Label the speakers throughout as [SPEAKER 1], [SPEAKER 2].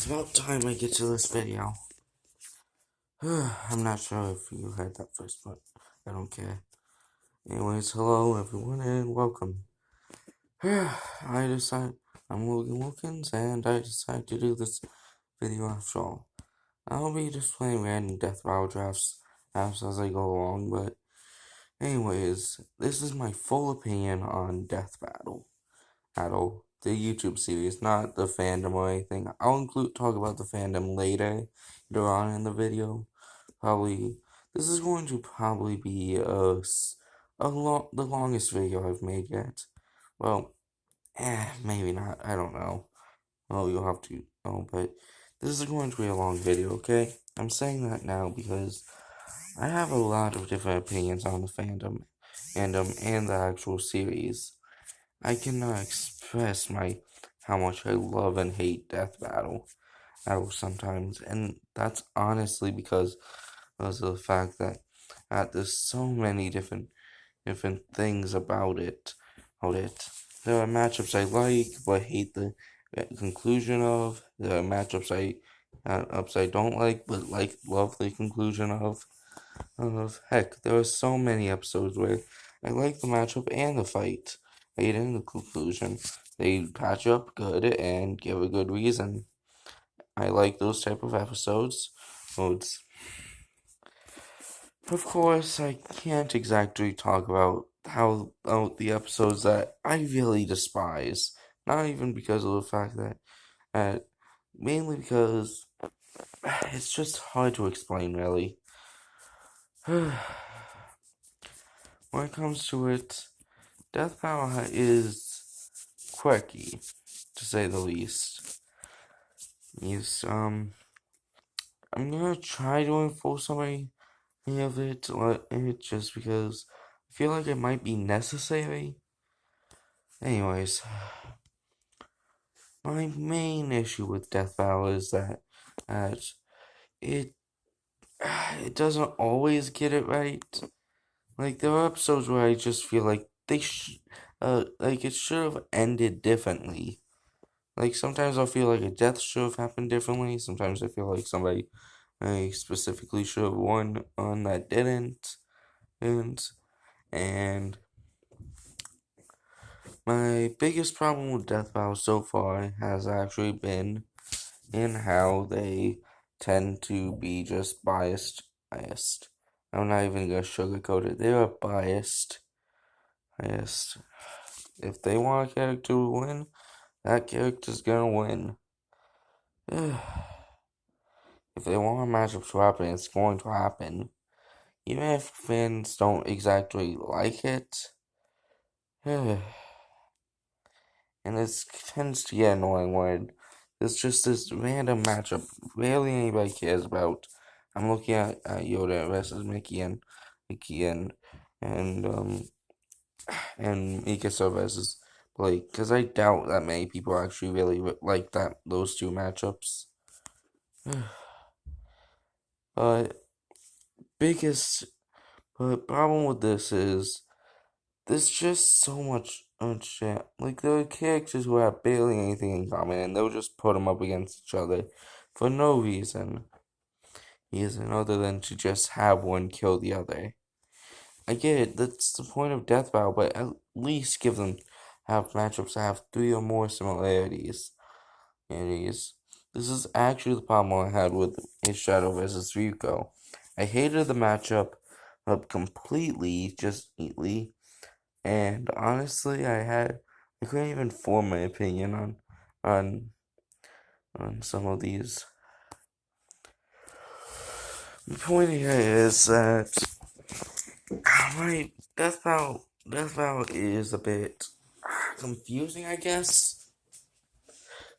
[SPEAKER 1] It's about time I get to this video. I'm not sure if you heard that first, but I don't care. Anyways, hello everyone and welcome. I'm Logan Wilkins and I decided to do this video after all. I'll be just playing random death battle drafts as I go along, but anyways, this is my full opinion on Death Battle, the YouTube series, not the fandom or anything. I'll talk about the fandom later on in the video. This is going to probably be the longest video I've made yet. Well, maybe not. I don't know. Well, you'll have to know, but this is going to be a long video. Okay, I'm saying that now because I have a lot of different opinions on the fandom, and the actual series. I cannot express how much I love and hate Death Battle sometimes, and that's honestly because of the fact that there's so many different things about it. There are matchups I like but hate the conclusion of. There are matchups I don't like but love the conclusion of. Heck, there are so many episodes where I like the matchup and the fight, hating the conclusion. They patch up good and give a good reason. I like those type of modes. Of course, I can't exactly talk about the episodes that I really despise. Not even because of the fact that, mainly because it's just hard to explain, really. When it comes to it, Death Battle is quirky, to say the least. I'm gonna try doing full summary of it just because I feel like it might be necessary. Anyways, my main issue with Death Battle is that it it doesn't always get it right. Like there are episodes where I just feel like it should have ended differently. Like sometimes I feel like a death should have happened differently. Sometimes I feel like somebody I specifically should have won on that didn't. And my biggest problem with Death Battle so far has actually been in how they tend to be just biased. I'm not even gonna sugarcoat it. They are biased. If they want a character to win, that character's gonna win. If they want a matchup to happen, it's going to happen. Even if fans don't exactly like it. And this tends to get annoying when it's just this random matchup rarely anybody cares about. I'm looking at Yoda versus Mickey and Mikasa versus Blake, because I doubt that many people actually really like those two matchups. But biggest problem with this is there's just so much shit. Like, there are characters who have barely anything in common, and they'll just put them up against each other for no reason other than to just have one kill the other. I get it, that's the point of Death Battle, but at least have matchups that have 3 or more similarities. This is actually the problem I had with His Shadow versus Ryuko. I hated the matchup completely, just neatly. And honestly, I couldn't even form my opinion on some of these. The point here is that my Death Battle is a bit confusing, I guess.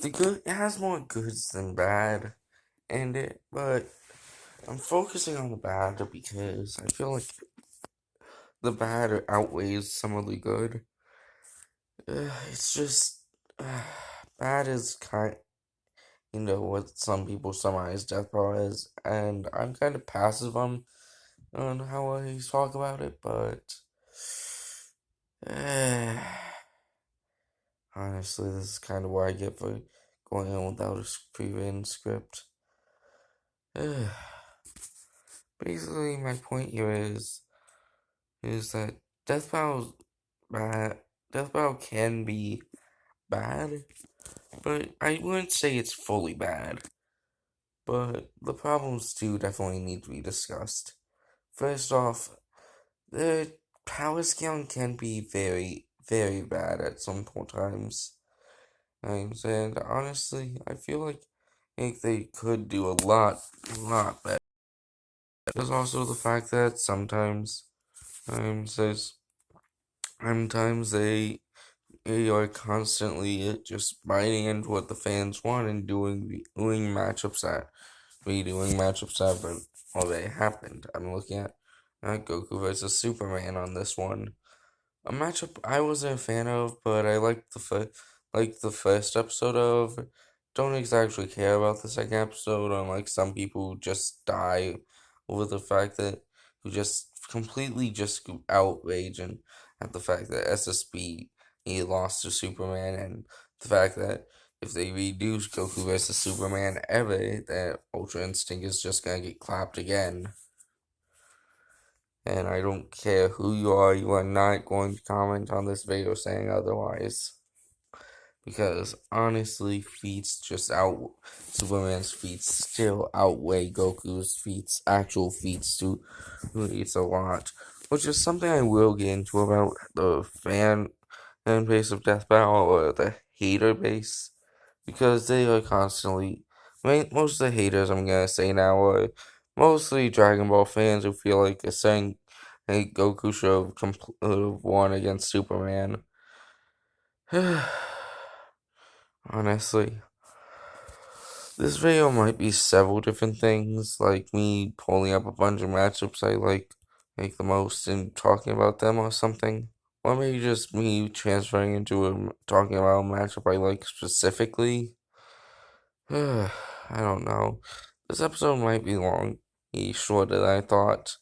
[SPEAKER 1] It has more goods than bad in it, but I'm focusing on the bad because I feel like the bad outweighs some of the good. It's just bad is what some people summarize Death Battle as, and I'm kind of passive on how I talk about it, but honestly, this is kind of what I get for going on without a pre-written script. Basically, my point here is that Death Battle's bad. Death Battle can be bad, but I wouldn't say it's fully bad. But the problems do definitely need to be discussed. First off, the power scaling can be very, very bad at some times. And honestly, I feel like they could do a lot better. There's also the fact that times there's sometimes they are constantly just biting into what the fans want and doing matchups that redoing matchups that have already happened. I'm looking at Goku versus Superman on this one. A matchup I wasn't a fan of, but I liked the first episode of. Don't exactly care about the second episode, unlike some people who just die over the fact that who just completely just outrage and at the fact that SSB he lost to Superman and the fact that if they redo Goku versus Superman ever, that Ultra Instinct is just gonna get clapped again. And I don't care who you are not going to comment on this video saying otherwise. Because honestly, Superman's feats still outweigh Goku's feats, actual feats to it's a lot. Which is something I will get into about the fan base of Death Battle or the hater base. Because they are constantly, most of the haters I'm gonna say now are mostly Dragon Ball fans who feel like they're saying hey, Goku should have won against Superman. Honestly, this video might be several different things, like me pulling up a bunch of matchups I like the most and talking about them or something. Or maybe just me transferring into talking about a matchup I like specifically. I don't know. This episode might be long, shorter than I thought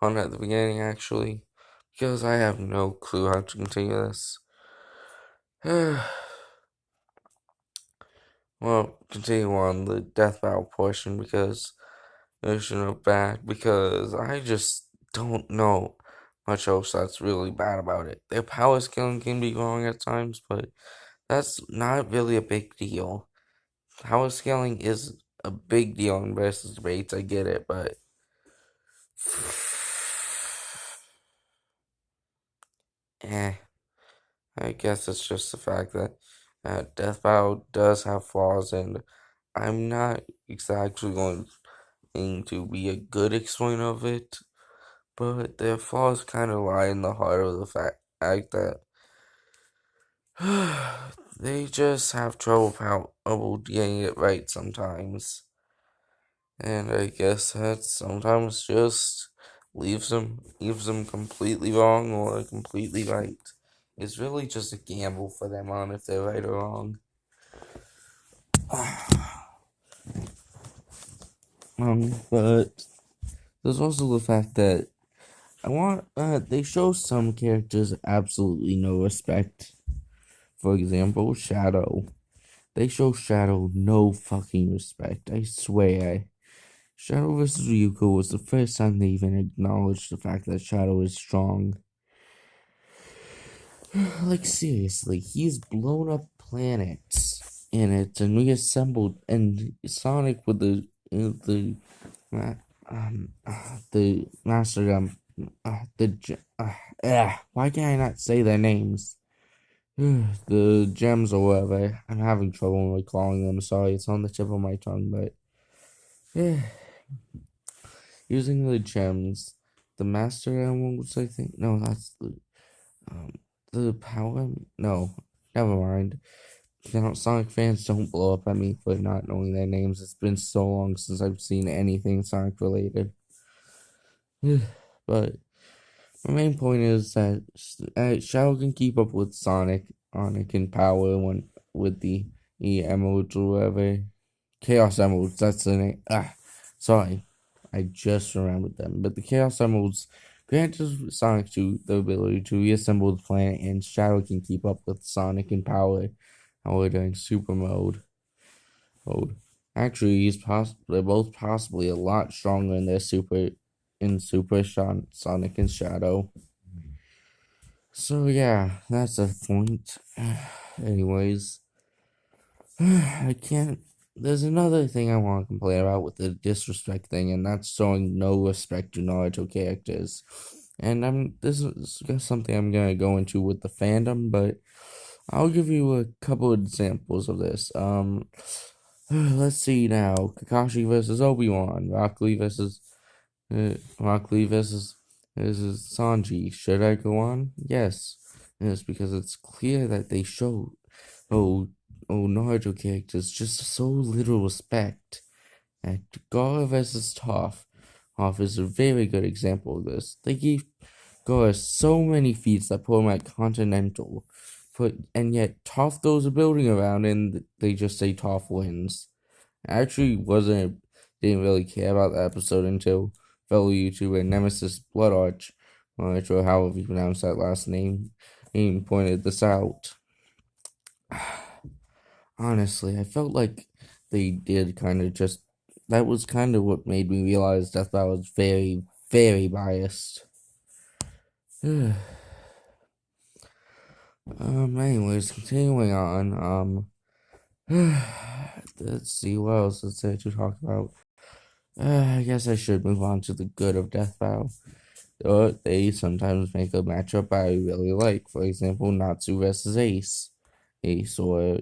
[SPEAKER 1] on at the beginning, actually, because I have no clue how to continue this. Well, continue on the death battle portion because I just don't know much else that's really bad about it. Their power scaling can be wrong at times, but that's not really a big deal. Power scaling is a big deal in versus debates, I get it, but eh, I guess it's just the fact that Death Battle does have flaws, and I'm not exactly going to be a good explainer of it, but their flaws kind of lie in the heart of the fact that they just have trouble getting it right sometimes. And I guess that sometimes just leaves them completely wrong or completely right. It's really just a gamble for them on if they're right or wrong. But there's also the fact that they show some characters absolutely no respect. For example, Shadow. They show Shadow no fucking respect. I swear. Shadow vs. Ryuko was the first time they even acknowledged the fact that Shadow is strong. Like, seriously, he's blown up planets in it and reassembled, and Sonic with the Master why can I not say their names? The gems or whatever. I'm having trouble recalling them. Sorry, it's on the tip of my tongue, but using the gems, the Master Emeralds, I think. No, that's the power. No, never mind. Sonic fans don't blow up at me for not knowing their names. It's been so long since I've seen anything Sonic related. But my main point is that Shadow can keep up with Sonic in power with the emeralds or whatever. Chaos Emeralds, that's the name. Sorry. I just remembered them. But the Chaos Emeralds granted Sonic the ability to reassemble the planet, and Shadow can keep up with Sonic in power while we're doing super mode. Actually, they're both possibly a lot stronger in their Sonic and Shadow. So yeah, that's a point. Anyways, I can't. There's another thing I want to complain about with the disrespect thing, and that's showing no respect to Naruto characters. And this is something I'm gonna go into with the fandom, but I'll give you a couple examples of this. Let's see now. Kakashi versus Obi-Wan, Rock Lee versus Sanji. Should I go on? Yes. Yes, because it's clear that they show oh Naruto characters just so little respect. And Gara versus Toph. Toph is a very good example of this. They gave Gara so many feats that put him at Continental. And yet Toph throws a building around and they just say Toph wins. I actually didn't really care about the episode until fellow YouTuber Nemesis Blood Arch, or however you pronounce that last name, he pointed this out. Honestly, I felt like they did kind of just. That was kind of what made me realize that was very, very biased. Anyways, continuing on. Let's see what else is there to talk about. I guess I should move on to the good of Death Battle. They sometimes make a matchup I really like. For example, Natsu versus Ace. Ace or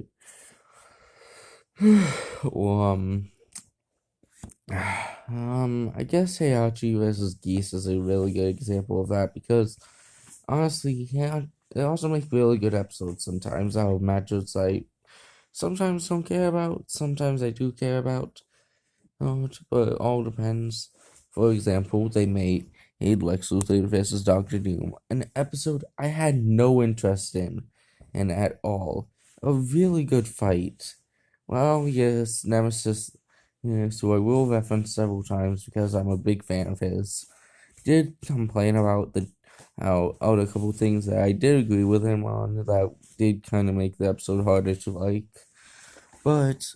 [SPEAKER 1] I guess Heihachi versus Geese is a really good example of that because honestly, yeah, they also make really good episodes sometimes out of matchups I sometimes don't care about, sometimes I do care about. But it all depends. For example, they made Lex Luthor versus Doctor Doom, an episode I had no interest in at all. A really good fight. Well, yes, Nemesis, yes, who I will reference several times because I'm a big fan of his, did complain about the how out a couple things that I did agree with him on that did kind of make the episode harder to like. But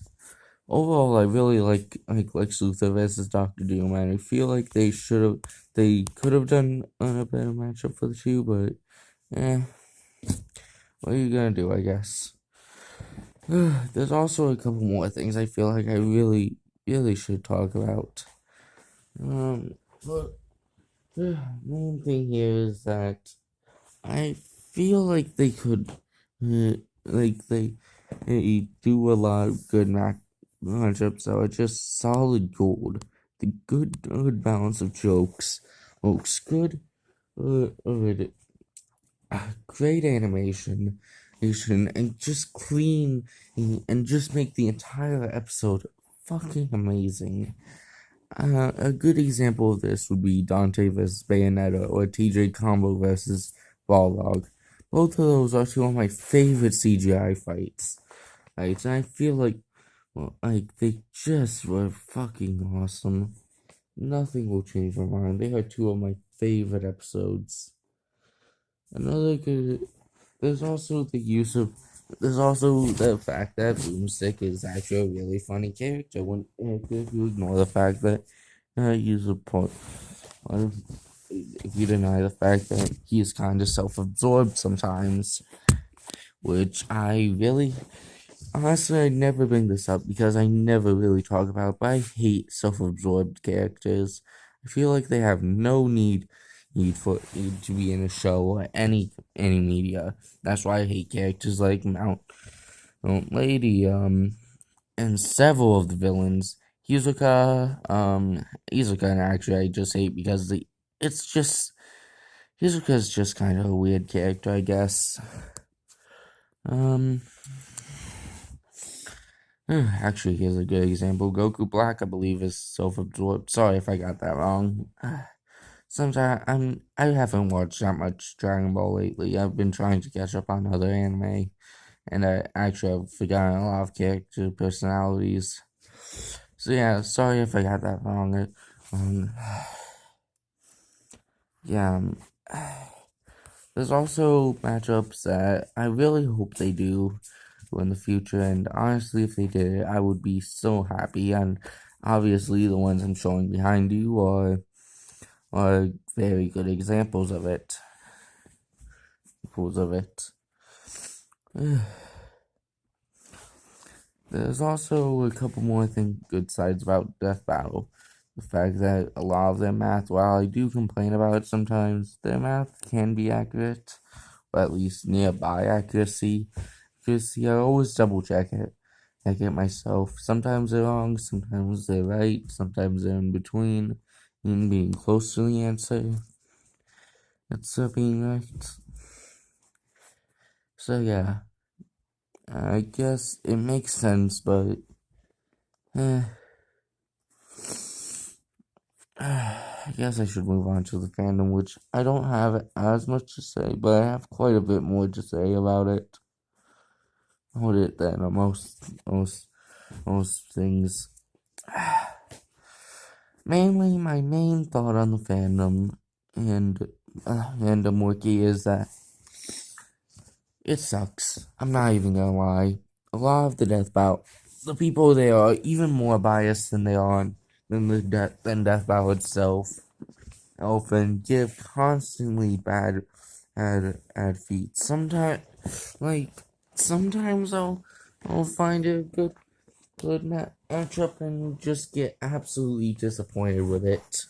[SPEAKER 1] overall, I really like Lex Luthor versus Doctor Doom, and I feel like they could have done a better matchup for the two, but what are you gonna do? I guess. There's also a couple more things I feel like I really should talk about. But the main thing here is that I feel like they could, they do a lot of good matchups that are just solid gold. The good balance of jokes, good, great animation, and just clean and just make the entire episode fucking amazing. A good example of this would be Dante vs Bayonetta or TJ Combo versus Balrog. Both of those are two of my favorite CGI fights. Right, and I feel like they just were fucking awesome. Nothing will change my mind. They are two of my favorite episodes. Another good. There's also the use of. There's also the fact that Boomstick is actually a really funny character. If you ignore the fact that he's a part, if you deny the fact that he is kind of self-absorbed sometimes, which I really honestly, I never bring this up because I never really talk about it, but I hate self-absorbed characters. I feel like they have no need to be in a show or any media. That's why I hate characters like Mount Lady, and several of the villains. Izuka, and actually I just hate because it's just Izuka is just kind of a weird character, I guess. Um. Actually, here's a good example. Goku Black, I believe, is self-absorbed. Sorry if I got that wrong. Sometimes I haven't watched that much Dragon Ball lately. I've been trying to catch up on other anime, and I actually have forgotten a lot of character personalities. So yeah, sorry if I got that wrong. Um, yeah. There's also matchups that I really hope they do. in the future. And honestly, if they did it, I would be so happy. And obviously, the ones I'm showing behind you are very good examples of it. There's also a couple more good sides about Death Battle. The fact that a lot of their math, while I do complain about it sometimes, their math can be accurate, or at least nearby accuracy. I always double check it. I get myself. Sometimes they're wrong, sometimes they're right, sometimes they're in between, even being close to the answer. It's being right. So yeah, I guess it makes sense, but I guess I should move on to the fandom, which I don't have as much to say, but I have quite a bit more to say about it. About it than most things. Mainly, my main thought on the fandom and fandom wiki is that it sucks. I'm not even gonna lie. A lot of the death bout, the people there are even more biased than than death bout itself. Often give constantly bad ad feeds. Sometimes I'll find a good matchup and just get absolutely disappointed with it.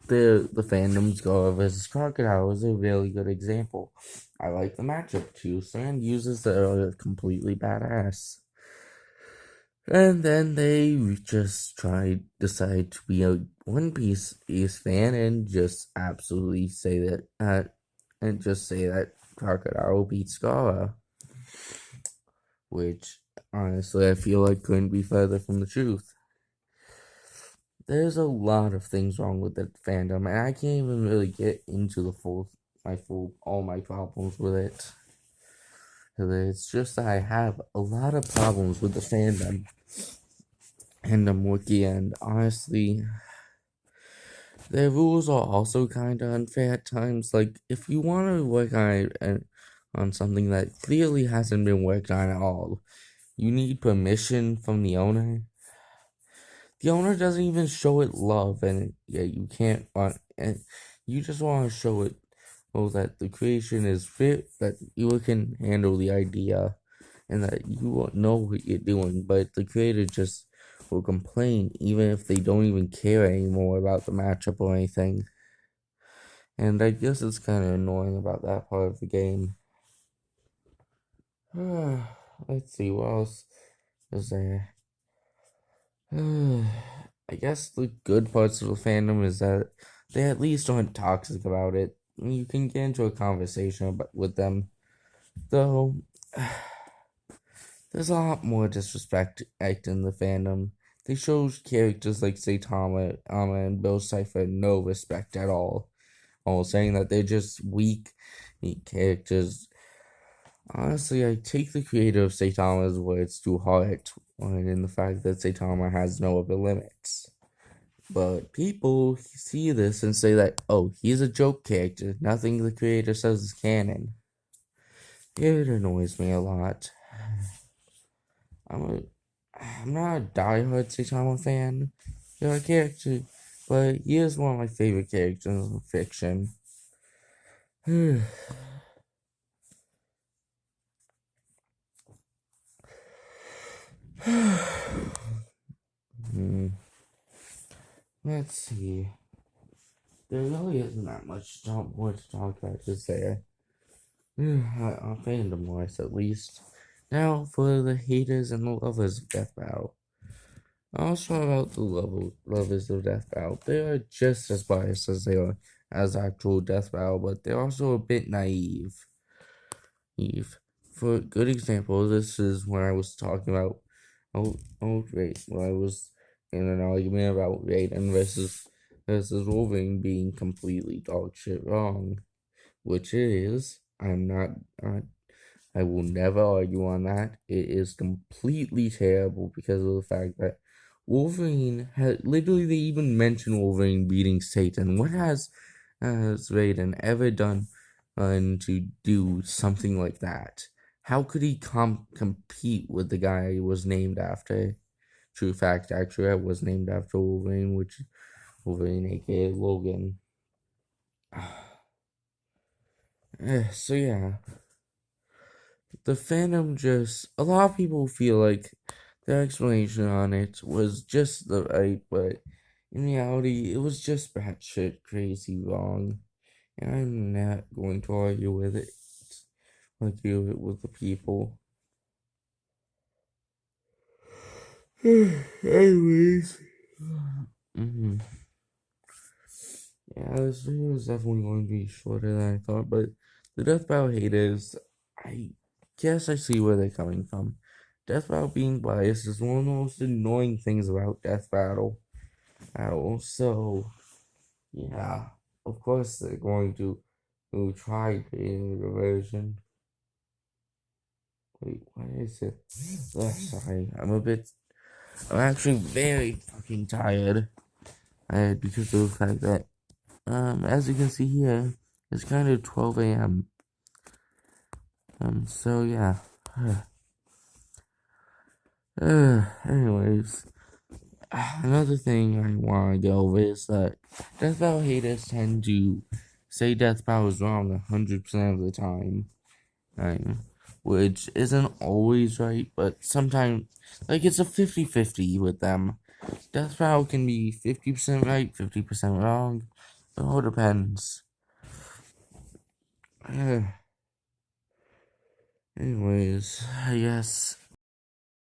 [SPEAKER 1] The fandom's Goa versus Crocodile is a really good example. I like the matchup too. Sand uses that are completely badass. And then they just decide to be a One Piece fan and just absolutely say that Crocodile beats Scara, which honestly I feel like couldn't be further from the truth. There's a lot of things wrong with the fandom, and I can't even really get into all my problems with it. It's just that I have a lot of problems with the fandom. Wiki, and honestly, their rules are also kind of unfair at times. Like, if you want to work on something that clearly hasn't been worked on at all, you need permission from the owner. The owner doesn't even show it love, and yeah, you can't want, and you just want to show it, that the creation is fit, that you can handle the idea, and that you know what you're doing, but the creator just will complain even if they don't even care anymore about the matchup or anything. And I guess it's kind of annoying about that part of the game. Let's see, what else is there? I guess the good parts of the fandom is that they at least aren't toxic about it. You can get into a conversation with them, though. There's a lot more disrespect in the fandom. They show characters like Saitama, Amma, and Bill Cipher no respect at all saying that they're just weak characters. Honestly, I take the creator of Saitama's words to heart, in the fact that Saitama has no upper limits. But people see this and say that, oh, he's a joke character. Nothing the creator says is canon. It annoys me a lot. I'm not a diehard Saitama fan. He's a character, but he is one of my favorite characters in fiction. Let's see. There really isn't that much more to talk about just there. On fandom wise, at least. Now for the haters and the lovers of Death Battle. I'll talk about the lovers of Death Battle. They are just as biased as they are as actual Death Battle, but they're also a bit naive. For a good example, this is when I was talking about when I was in an argument about Raiden versus Wolverine being completely dog shit wrong, which it is. I will never argue on that. It is completely terrible because of the fact that Wolverine had literally they even mentioned Wolverine beating Satan. What has Raiden ever done to do something like that? How could he compete with the guy he was named after? True fact, actually, I was named after Wolverine, which Wolverine, aka Logan. So yeah, the Phantom just a lot of people feel like their explanation on it was just the right, but in reality, it was just batshit crazy wrong, and I'm not going to argue with it. Argue it with the people. Anyways, mm-hmm. Yeah, this video is definitely going to be shorter than I thought, but the Death Battle haters, I guess I see where they're coming from. Death Battle being biased is one of the most annoying things about Death Battle. So, yeah, of course they're going to try creating a version. Wait, what is it? Sorry, I'm actually very fucking tired. Because of the fact that as you can see here, it's kind of 12 a.m. So yeah. Anyways, another thing I want to go over is that Death Battle haters tend to say Death Battle is wrong 100% of the time, which isn't always right, but sometimes, like, it's a 50-50 with them. Death Battle can be 50% right, 50% wrong. It all depends. Anyways, I guess